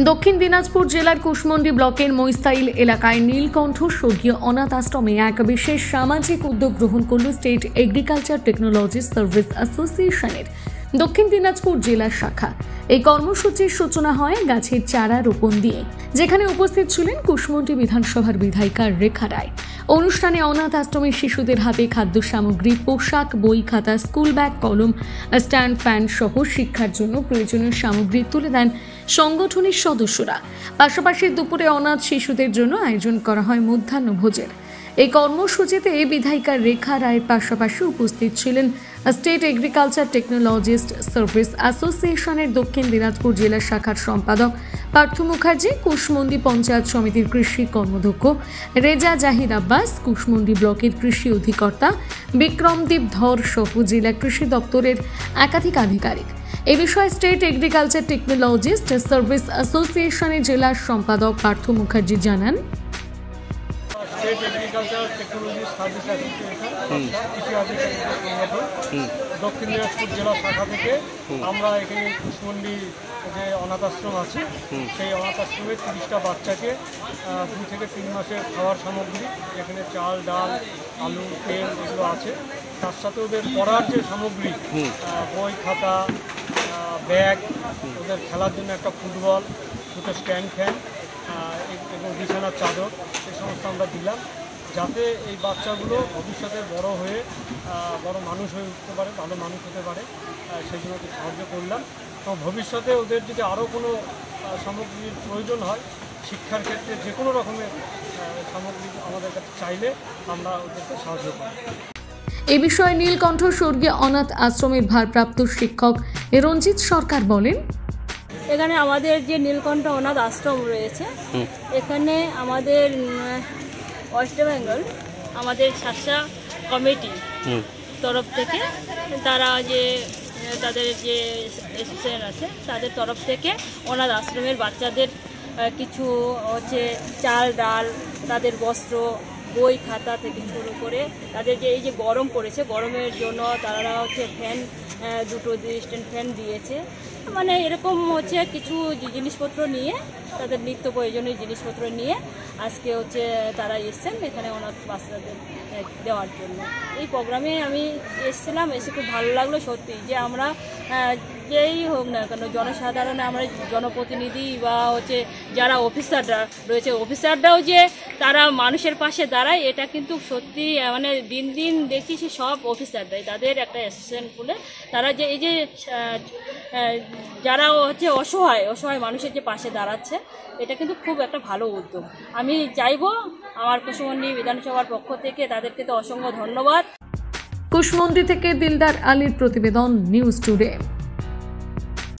দক্ষিণ দিনাজপুর জেলার কুশমন্ডি ব্লকের মইস্তাইল এলাকায় নীলকণ্ঠ স্বর্গীয় অনাথ আশ্রমে এক বিশেষ সামাজিক উদ্যোগ গ্রহণ করল স্টেট এগ্রিকালচার টেকনোলজি সার্ভিস অ্যাসোসিয়েশনের দক্ষিণ দিনাজপুর জেলার শাখা। এই কর্মসূচির সূচনা হয় গাছের চারা রোপণ দিয়ে, যেখানে উপস্থিত ছিলেন কুশমন্ডি বিধানসভার বিধায়িকা রেখা রায়। অনুষ্ঠানে অনাথ আশ্রমের শিশুদের হাতে খাদ্য সামগ্রী, পোশাক, বই, খাতা, স্কুল ব্যাগ, কলম, স্ট্যান্ড ফ্যান সহ শিক্ষার জন্য প্রয়োজনীয় সামগ্রী তুলে দেন সংগঠনের সদস্যরা। পাশাপাশি দুপুরে অনাথ শিশুদের জন্য আয়োজন করা হয় মধ্যাহ্নভোজের। এই কর্মসূচিতে বিধায়িকা রেখা রায়ের পাশাপাশি উপস্থিত ছিলেন স্টেট এগ্রিকালচার টেকনোলজিস্ট সার্ভিস অ্যাসোসিয়েশনের দক্ষিণ দিনাজপুর জেলা শাখার সম্পাদক পার্থ মুখার্জি, কুশমন্ডি পঞ্চায়েত সমিতির কৃষি কর্মদক্ষ রেজা জাহির আব্বাস, কুশমন্ডি ব্লকের কৃষি অধিকর্তা বিক্রমদীপ ধর সহ জেলা কৃষি দপ্তরের একাধিক আধিকারিক। এ বিষয়ে স্টেট এগ্রিকালচার টেকনোলজিস্ট সার্ভিস অ্যাসোসিয়েশনের জেলা সম্পাদক পার্থ মুখার্জি জানান, state agriculture technology service association কৃষি আধিকারিকের সংগঠন দক্ষিণ দিনাজপুর জেলা শাখা থেকে আমরা এখানে কুশমন্ডি যে অনাথ আশ্রম আছে সেই অনাথ আশ্রমে 30টা বাচ্চাকে 2 থেকে 3 মাসের খাওয়ার সামগ্রী, যেখানে চাল, ডাল, আলু, তেল এগুলো আছে, তার সাথে ওদের পড়ার যে সামগ্রী, বই, খাতা, ব্যাগ, ওদের খেলার জন্য একটা ফুটবল, দুটো স্ট্যান্ড ফ্যান এবং বিছানার চাদর, এই সমস্ত আমরা দিলাম, যাতে এই বাচ্চাগুলো ভবিষ্যতে বড় হয়ে বড় মানুষ হয়ে উঠতে পারে, ভালো মানুষ হতে পারে, সেই জন্য সাহায্য করলাম। এবং ভবিষ্যতে ওদের যদি আরও কোনো সামগ্রীর প্রয়োজন হয়, শিক্ষার ক্ষেত্রে যে কোনো রকমের সামগ্রী আমাদের কাছে চাইলে আমরা ওদেরকে সাহায্য করি। এ বিষয়ে নীলকণ্ঠ স্বর্গীয় অনাথ আশ্রমের ভারপ্রাপ্ত শিক্ষক রঞ্জিত সরকার বলেন, এখানে আমাদের যে নীলকণ্ঠ অনাথ আশ্রম রয়েছে, এখানে আমাদের ওয়েস্ট বেঙ্গল আমাদের শাসা কমিটি তরফ থেকে তাদের যে অ্যাসোসিয়েশন আছে তাদের তরফ থেকে অনাথ আশ্রমের বাচ্চাদের কিছু চাল, ডাল, তাদের বস্ত্র, বই, খাতা থেকে শুরু করে তাদের এই যে গরম পড়েছে, গরমের জন্য তারা ফ্যান, দুটো স্ট্যান্ড ফ্যান দিয়েছে। মানে এরকম কিছু জিনিসপত্র নিয়ে, তাদের নিত্য প্রয়োজনীয় জিনিসপত্র নিয়ে আজকে তারা এসছেন এখানে অনাথ বাচ্চাদের দেওয়ার জন্য। এই প্রোগ্রামে আমি এসেছিলাম, এসে খুব ভালো লাগলো সত্যি, যে আমরা যেই হোক না কেন জনসাধারণ, আমরা জনপ্রতিনিধি বা যারা অফিসাররা রয়েছে, অফিসাররাও যে তারা মানুষের পাশে দাঁড়ায়, এটা কিন্তু সত্যি মানে দিন দিন দেখছি সব অফিসাররাই তাদের একটা অ্যাসোসিয়েশন খুলে তারা যে এই যে যারা অসহায় মানুষের যে পাশে দাঁড়াচ্ছে, এটা কিন্তু খুব একটা ভালো উদ্যোগ। আমি চাইবো আমার কুশমন্ডি বিধানসভার পক্ষ থেকে তাদেরকে তো অসংখ্য ধন্যবাদ। কুশমন্ডি থেকে দিলদার আলীর প্রতিবেদন, নিউজ টুডে।